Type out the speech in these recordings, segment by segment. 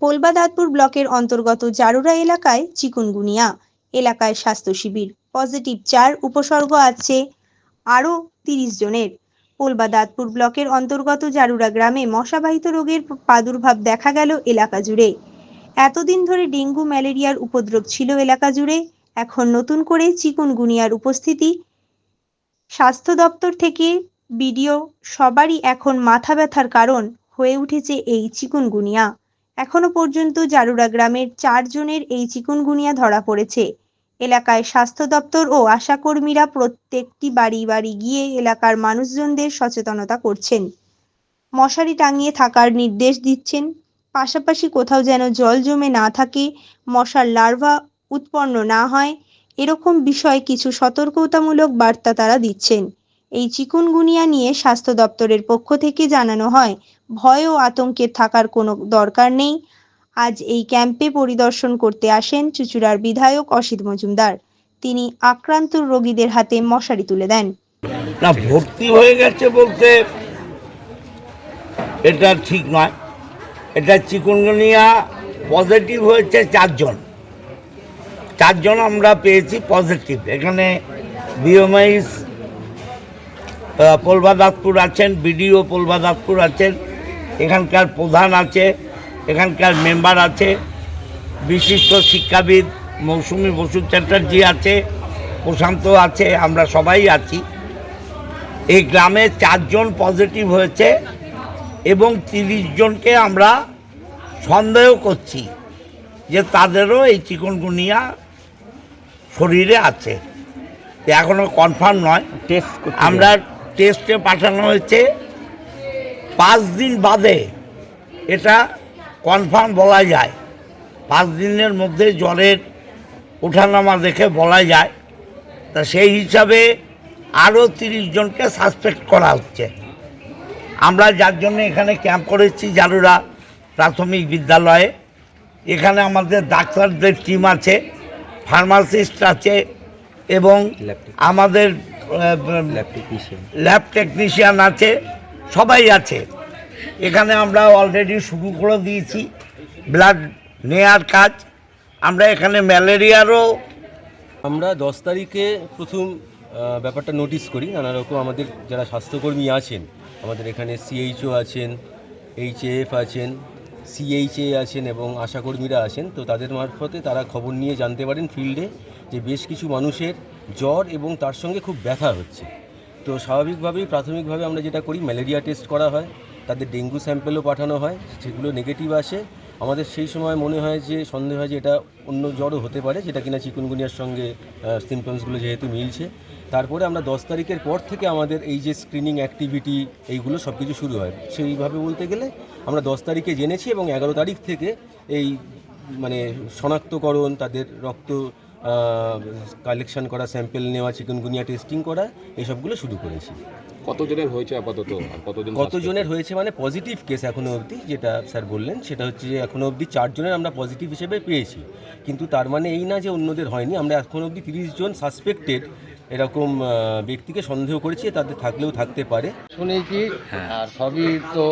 পোলবাদাতপুর ব্লকের অন্তর্গত জারুরা এলাকায় চিকুনগুনিয়া এলাকায় স্বাস্থ্য শিবির, পজিটিভ 4, উপসর্গ আছে আরও 30 জনের। পোলবাদাতপুর ব্লকের অন্তর্গত জারুরা গ্রামে মশাবাহিত রোগের প্রাদুর্ভাব দেখা গেল এলাকা জুড়ে। এতদিন ধরে ডেঙ্গু ম্যালেরিয়ার উপদ্রব ছিল এলাকা জুড়ে, এখন নতুন করে চিকুনগুনিয়ার উপস্থিতি। স্বাস্থ্য দপ্তর থেকে বিডিও সবারই এখন মাথা ব্যথার কারণ হয়ে উঠেছে এই চিকুনগুনিয়া। এখনো পর্যন্ত জারুরা গ্রামের 4 জনের এই চিকুনগুনিয়া ধরা পড়েছে। এলাকায় স্বাস্থ্য দপ্তর ও আশাকর্মীরা প্রত্যেকটি বাড়ি বাড়ি গিয়ে এলাকার মানুষজনদের সচেতনতা করছেন, মশারি টাঙিয়ে থাকার নির্দেশ দিচ্ছেন। পাশাপাশি কোথাও যেন জল জমে না থাকে, মশার লার্ভা উৎপন্ন না হয়, এরকম বিষয়ে কিছু সতর্কতামূলক বার্তা তারা দিচ্ছেন। এই চিকুনগুনিয়া নিয়ে স্বাস্থ্য দপ্তরের পক্ষ থেকে জানানো হয়, ভয় ও আতঙ্কে থাকার কোনো দরকার নেই। আজ এই ক্যাম্পে পরিদর্শন করতে আসেন চুঁচুড়ার বিধায়ক অসিত মজুমদার। তিনি আক্রান্ত রোগীদের হাতে মশারি তুলে দেন। না, ভর্তি হয়ে গেছে বলতে এটা ঠিক নয়। এটা চিকুনগুনিয়া পজিটিভ হয়েছে 4 জন আমরা পেয়েছি পজিটিভ। এখানে বিএমআইস পোলবাদাতপুর আছেন, বিডিও পোলবাদাতপুর আছেন, এখানকার প্রধান আছে, এখানকার মেম্বার আছে, বিশিষ্ট শিক্ষাবিদ মৌসুমী বসু চ্যাটার্জি আছে, প্রশান্ত আছে, আমরা সবাই আছি। এই গ্রামে 4 জন পজিটিভ হয়েছে এবং 30 জনকে আমরা সন্দেহ করছি যে তাদেরও এই চিকুনগুনিয়া শরীরে আছে। এখনও কনফার্ম নয়, আমরা টেস্টে পাঠানো হয়েছে। 5 দিন বাদে এটা কনফার্ম বলা যায়। 5 দিনের মধ্যে জ্বরের ওঠানামা দেখে বলা যায়। তা সেই হিসাবে আরও 30 জনকে সাসপেক্ট করা হচ্ছে। আমরা যার জন্য এখানে ক্যাম্প করেছি জারুরা প্রাথমিক বিদ্যালয়ে, এখানে আমাদের ডাক্তারদের টিম আছে, ফার্মাসিস্ট আছে এবং আমাদের ল্যাব টেকনিশিয়ান আছে, সবাই আছে। এখানে আমরা অলরেডি শুরু করে দিয়েছি ব্লাড নেয়ার কাজ। আমরা এখানে ম্যালেরিয়ারও আমরা 10 তারিখে প্রথম ব্যাপারটা নোটিস করি। নানা রকম আমাদের যারা স্বাস্থ্যকর্মী আছেন, আমাদের এখানে সিএইচও আছেন, এইচএএফ আছেন, সিএইচএ আছেন এবং আশাকর্মীরা আছেন। তো তাদের মারফতে তারা খবর নিয়ে জানতে পারেন ফিল্ডে যে বেশ কিছু মানুষের জ্বর এবং তার সঙ্গে খুব ব্যথা হচ্ছে। তো স্বাভাবিকভাবেই প্রাথমিকভাবে আমরা যেটা করি, ম্যালেরিয়া টেস্ট করা হয়, তাদের ডেঙ্গু স্যাম্পেলও পাঠানো হয়, যেগুলো নেগেটিভ আসে। আমাদের সেই সময় মনে হয় যে সন্দেহ হয় যে এটা অন্য জ্বরও হতে পারে, যেটা কিনা চিকুনগুনিয়ার সঙ্গে সিমটমসগুলো যেহেতু মিলছে। তারপরে আমরা 10 তারিখের পর থেকে আমাদের এই যে স্ক্রিনিং অ্যাক্টিভিটি এইগুলো সব কিছু শুরু হয়। সেইভাবে বলতে গেলে আমরা 10 তারিখে জেনেছি এবং 11 তারিখ থেকে এই মানে শনাক্তকরণ, তাদের রক্ত কালেকশন করা, স্যাম্পেল নেওয়া, চিকুনগুনিয়া টেস্টিং করা, এইসবগুলো শুরু করেছি। কতজনের হয়েছে আপাতত? কতজনের হয়েছে মানে পজিটিভ কেস এখনও অবধি যেটা স্যার বললেন সেটা হচ্ছে যে এখনও অবধি 4 জনের আমরা পজিটিভ হিসেবে পেয়েছি। কিন্তু তার মানে এই না যে অন্যদের হয়নি। আমরা এখনও অবধি 30 জন সাসপেক্টেড এরকম ব্যক্তিকে সন্দেহ করেছি, তাদের থাকলেও থাকতে পারে শুনেছি। আর সবই তো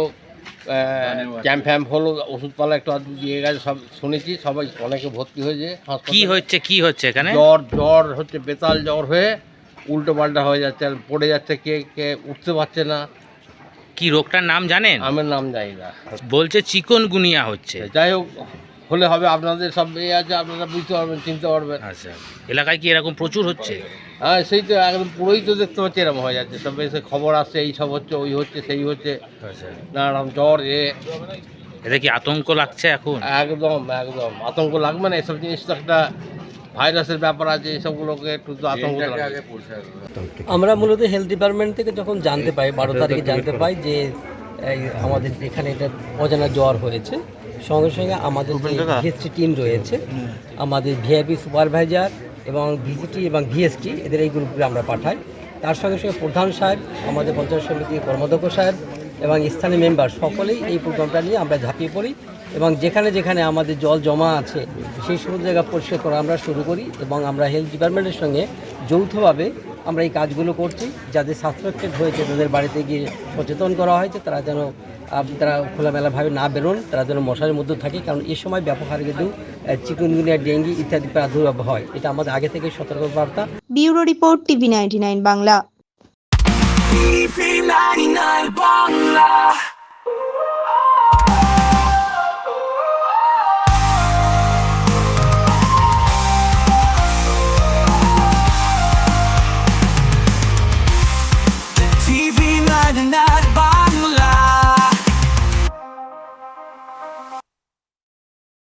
ক্যাম্প ফ্যাম্প হলো, ওষুধপালা একটু দিয়ে গেছে, সব শুনেছি। সবাই অনেকে ভর্তি হয়েছে। কি হচ্ছে এখানে? জ্বর হচ্ছে, বেতাল জ্বর হয়ে উল্টো পাল্টা হয়ে যাচ্ছে, আর পড়ে যাচ্ছে, কে উঠতে পারছে না। কি রোগটার নাম জানেন? আমার নাম জানি না, বলছে চিকুনগুনিয়া হচ্ছে। যাই হোক, হলে হবে, আপনাদের সব আছে, আপনারা বুঝতে পারবেন, চিনতে পারবেন। আচ্ছা, এলাকায় কি এরকম প্রচুর হচ্ছে? হ্যাঁ, সেই তো একদম পুরোই তো দেখতে পাচ্ছি এরকম হয়ে যাচ্ছে। তবে সে খবর আসছে, এই সব হচ্ছে, ওই হচ্ছে, সেই হচ্ছে, নানারকম জ্বর। এতে কি আতঙ্ক লাগছে এখন? একদম আতঙ্ক লাগবে না। এসব জিনিস তো একটা ভাইরাসের ব্যাপার আছে, এসবগুলোকে একটু তো আতঙ্ক লাগে। আমরা মূলত হেলথ ডিপার্টমেন্ট থেকে যখন জানতে পাই, 12 তারিখে জানতে পাই যে আমাদের এখানে একটা অজানা জ্বর হয়েছে, সঙ্গে সঙ্গে আমাদের ভিএসটি টিম রয়েছে, আমাদের ভিআইপি সুপারভাইজার এবং ভিজিটি এবং ভিএসটি, এদের এই গ্রুপে আমরা পাঠাই। তার সঙ্গে সঙ্গে প্রধান সাহেব, আমাদের পঞ্চায়েত সমিতির কর্মাধ্যক্ষ সাহেব এবং স্থানীয় মেম্বার সকলেই এই প্রোগ্রামটা নিয়ে আমরা ঝাঁপিয়ে পড়ি এবং যেখানে যেখানে আমাদের জল জমা আছে সেই সমস্ত জায়গা পরিষ্কার করা আমরা শুরু করি এবং আমরা হেলথ ডিপার্টমেন্টের সঙ্গে যৌথভাবে আমরা এই কাজগুলো করছি। যাদের সাসপেক্টেড হয়েছে তাদের বাড়িতে গিয়ে সচেতন করা হয়েছে, তারা খোলামেলাভাবে না বেরোন, তারা যেন মশারির মধ্যে থাকে, কারণ এই সময় ব্যাপক হারে কিন্তু চিকুনগুনিয়া, ডেঙ্গি ইত্যাদি প্রাদুর্ভাব হয়। এটা আমাদের আগে থেকে সতর্কবার্তা। Bureau report, TV 99 Bangla. TV 99 Bangla.